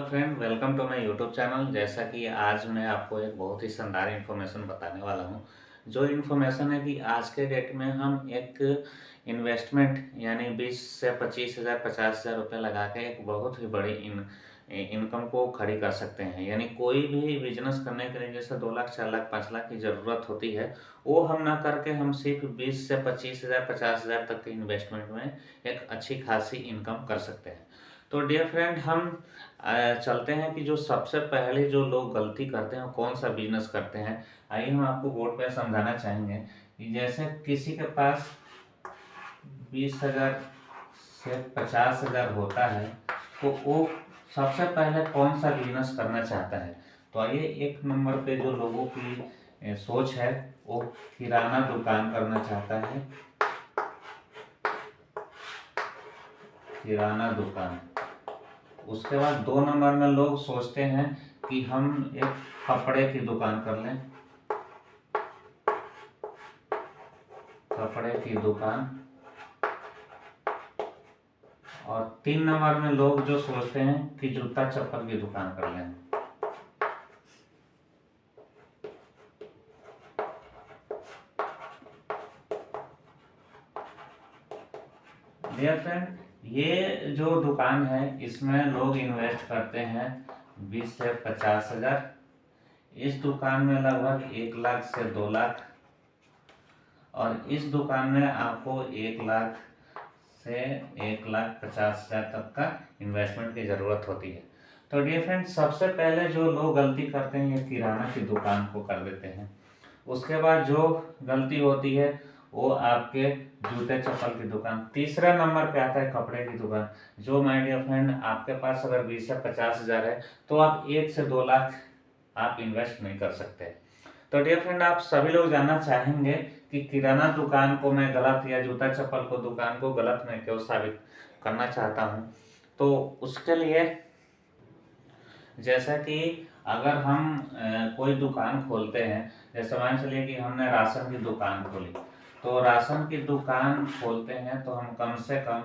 Friend, welcome to my YouTube channel. जैसा कि आज मैं आपको एक बहुत ही शानदार इन्फॉर्मेशन बताने वाला हूं। जो इन्फॉर्मेशन है कि आज के डेट में हम एक इन्वेस्टमेंट यानी 20 से 25,000 50,000 रुपये लगा के एक बहुत ही बड़ी इनकम को खड़ी कर सकते हैं। यानी कोई भी बिजनेस करने के लिए जैसे 2 लाख 4 लाख 5 लाख की ज़रूरत होती है, वो हम ना करके हम सिर्फ 20 से 25,000 50,000 तक के इन्वेस्टमेंट में एक अच्छी खासी इनकम कर सकते हैं। तो डियर फ्रेंड, हम चलते हैं कि जो सबसे पहले जो लोग गलती करते हैं वो कौन सा बिजनेस करते हैं। आइए हम आपको बोर्ड पे समझाना चाहेंगे कि जैसे किसी के पास 20,000 से 50,000 होता है, तो वो सबसे पहले कौन सा बिजनेस करना चाहता है। तो आइए, एक नंबर पे जो लोगों की सोच है वो किराना दुकान करना चाहता है। किराना दुकान। उसके बाद 2 नंबर में लोग सोचते हैं कि हम एक कपड़े की दुकान कर लें। कपड़े की दुकान। और 3 नंबर में लोग जो सोचते हैं कि जूता चप्पल की दुकान कर लें। डियर फ्रेंड, ये जो दुकान है इसमें लोग इन्वेस्ट करते हैं 20 से 50,000। इस दुकान में लगभग 1 लाख से 2 लाख, और इस दुकान में आपको 1 लाख से 1,50,000 तक का इन्वेस्टमेंट की ज़रूरत होती है। तो डियर फ्रेंड, सबसे पहले जो लोग गलती करते हैं ये किराना की दुकान को कर देते हैं। उसके बाद जो गलती होती है वो आपके जूते चप्पल की दुकान। तीसरा नंबर पे आता है कपड़े की दुकान। जो माय डियर फ्रेंड, आपके पास अगर 20 से 50,000 है तो आप 1 से 2 लाख आप इन्वेस्ट नहीं कर सकते। तो डियर फ्रेंड, आप सभी लोग जानना चाहेंगे कि किराना दुकान को मैं गलत या जूता चप्पल को दुकान को गलत मैं क्यों साबित करना चाहता हूँ। तो उसके लिए जैसा कि अगर हम कोई दुकान खोलते हैं, जैसे मान चलिए कि हमने राशन की दुकान खोली, तो राशन की दुकान खोलते हैं तो हम कम से कम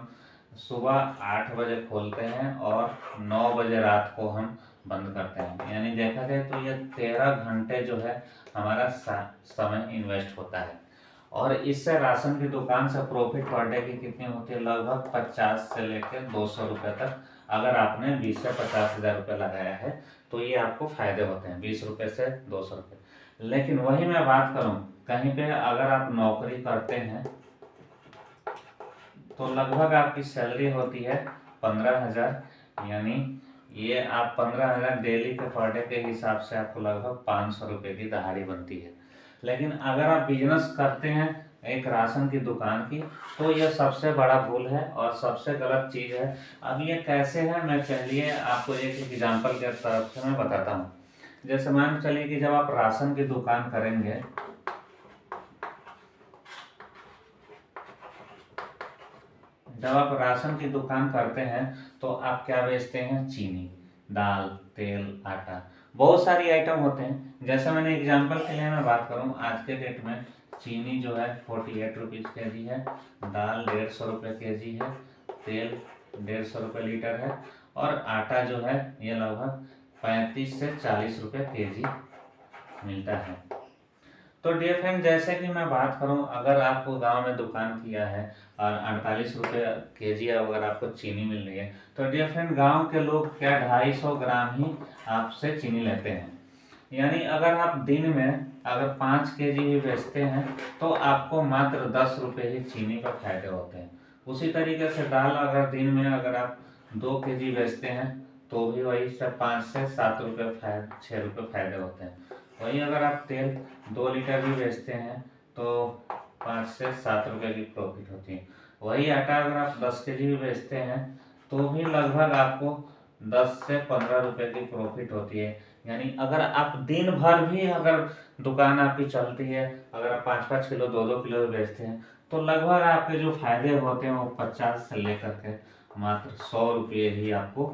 सुबह 8 बजे खोलते हैं और 9 बजे रात को हम बंद करते हैं। यानी देखा जाए तो ये 13 घंटे जो है हमारा समय इन्वेस्ट होता है। और इससे राशन की दुकान से प्रॉफिट पर डे की कितनी होती है, लगभग 50 से लेकर 200 रुपये तक। अगर आपने 20 से 50,000 रुपये लगाया है तो ये आपको फायदे होते हैं 20 रुपये से 200 रुपये। लेकिन वही मैं बात करूं, कहीं पे अगर आप नौकरी करते हैं तो लगभग आपकी सैलरी होती है 15,000। यानी ये आप 15,000 डेली के पर डे के हिसाब से आपको लगभग 500 रुपये की दहाड़ी बनती है। लेकिन अगर आप बिजनेस करते हैं एक राशन की दुकान की, तो यह सबसे बड़ा भूल है और सबसे गलत चीज़ है। अब ये कैसे है, मैं चलिए आपको एक एग्जांपल के तरफ से मैं बताता हूँ। जैसे मान चलिए कि जब आप राशन की दुकान करेंगे, जब आप राशन की दुकान करते हैं तो आप क्या बेचते हैं, चीनी, दाल, तेल, आटा, बहुत सारी आइटम होते हैं। जैसे मैंने एग्जांपल के लिए मैं बात करूं, आज के डेट में चीनी जो है 48 रुपीज़ के जी है, दाल 150 रुपये के जी है, तेल 150 रुपये लीटर है, और आटा जो है ये लगभग 35 से 40 रुपये के जी मिलता है। तो डियर फ्रेंड, जैसे कि मैं बात करूं, अगर आपको गांव में दुकान किया है और 48 रुपये के जी अगर आपको चीनी मिल रही है, तो डियर फ्रेंड, गांव के लोग क्या 250 ग्राम ही आपसे चीनी लेते हैं। यानी अगर आप दिन में अगर 5 के जी भी बेचते हैं तो आपको मात्र 10 रुपये ही चीनी का फायदे होते हैं। उसी तरीके से दाल अगर दिन में अगर आप 2 के जी बेचते हैं तो भी वही से 5 से 7 रुपये 6 रुपये फायदे होते हैं। वही अगर आप तेल 2 लीटर भी बेचते हैं तो 5 से 7 रुपये की प्रॉफिट होती है। वही आटा अगर आप 10 के जी भी बेचते हैं तो भी लगभग आपको 10 से 15 रुपये की प्रॉफिट होती है। यानी अगर आप दिन भर भी अगर दुकान आपकी चलती है, अगर आप 5-5 किलो 2-2 किलो बेचते हैं तो लगभग आपके जो फायदे होते हैं वो 50 से लेकर के मात्र 100 रुपये ही आपको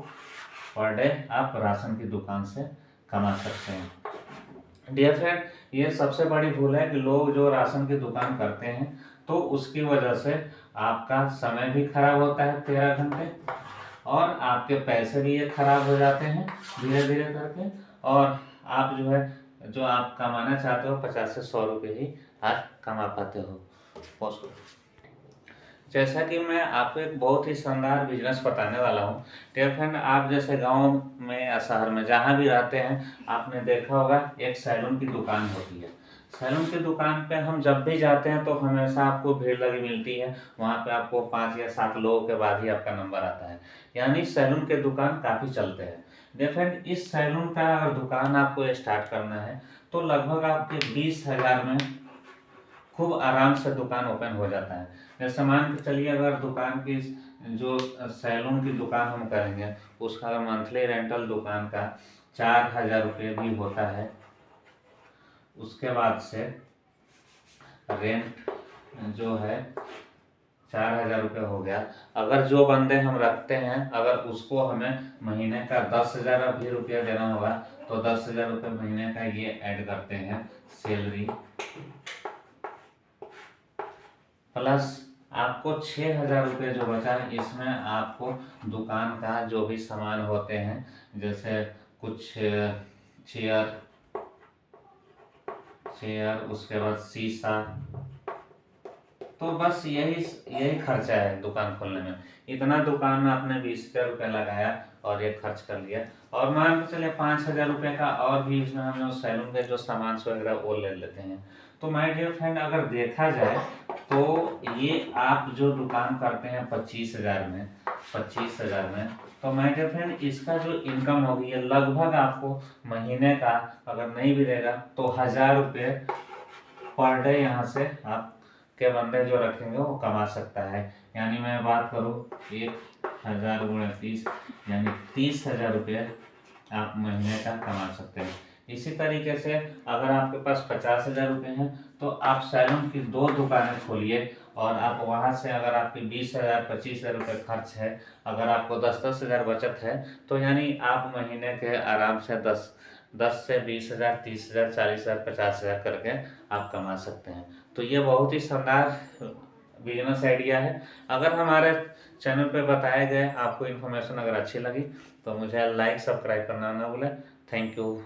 पर डे आप राशन की दुकान से कमा सकते हैं। डियर फ्रेंड, ये सबसे बड़ी भूल है कि लोग जो राशन की दुकान करते हैं तो उसकी वजह से आपका समय भी खराब होता है 13 घंटे, और आपके पैसे भी ये खराब हो जाते हैं धीरे धीरे करके, और आप जो है जो आप कमाना चाहते हो 50 से 100 रुपये ही आप कमा पाते हो। पोस्ट जैसा कि मैं आपको एक बहुत ही शानदार बिजनेस बताने वाला हूँ। डियर फ्रेंड, आप जैसे गांव में या शहर में जहाँ भी रहते हैं, आपने देखा होगा एक सैलून की दुकान होती है। सैलून की दुकान पे हम जब भी जाते हैं तो हमेशा आपको भीड़ लगी मिलती है। वहाँ पे आपको 5 या 7 लोगों के बाद ही आपका नंबर आता है, यानी सैलून के दुकान काफ़ी चलते हैं। डियर फ्रेंड, इस सैलून का अगर दुकान आपको स्टार्ट करना है तो लगभग आपके 20,000 में खूब आराम से दुकान ओपन हो जाता है। जैसे मान के चलिए, अगर दुकान की जो सैलून की दुकान हम करेंगे, उसका अगर मंथली रेंटल दुकान का 4,000 रुपये भी होता है, उसके बाद से रेंट जो है 4,000 रुपये हो गया। अगर जो बंदे हम रखते हैं, अगर उसको हमें महीने का 10,000 भी रुपया देना होगा, तो 10,000 रुपये महीने का ये ऐड करते हैं सैलरी, प्लस आपको 6,000 रुपये जो बचा है, इसमें आपको दुकान का जो भी सामान होते हैं, जैसे कुछ चेयर, उसके बाद शीशा, तो बस यही यही खर्चा है दुकान खोलने में। इतना दुकान में आपने 20,000 रुपये लगाया और ये खर्च कर लिया, और मान के चलिए 5,000 रुपये का और भी इसमें हम सैलून के जो सामान वगैरह वो ले लेते हैं। तो माय डियर फ्रेंड, अगर देखा जाए तो ये आप जो दुकान करते हैं 25,000 में, तो माय डियर फ्रेंड, इसका जो इनकम होगी ये लगभग आपको महीने का, अगर नहीं भी देगा तो 1,000 रुपये पर डे यहाँ से आप के बंदे जो रखेंगे वो कमा सकता है। यानी मैं बात करूँ 1,000 गुणा 30, यानी 30,000 रुपये आप महीने का कमा सकते हैं। इसी तरीके से अगर आपके पास 50,000 रुपये हैं तो आप सैलून की 2 दुकानें खोलिए, और आप वहाँ से अगर आपकी 20,000 25,000 रुपये खर्च है, अगर आपको 10,000 बचत है, तो यानी आप महीने के आराम से 10 से 20,000 30,000 40,000 50,000 करके आप कमा सकते हैं। तो ये बहुत ही शानदार बिजनेस आइडिया है। अगर हमारे चैनल पे बताए गए आपको इन्फॉर्मेशन अगर अच्छी लगी तो मुझे लाइक सब्सक्राइब करना ना भूलें। Thank you.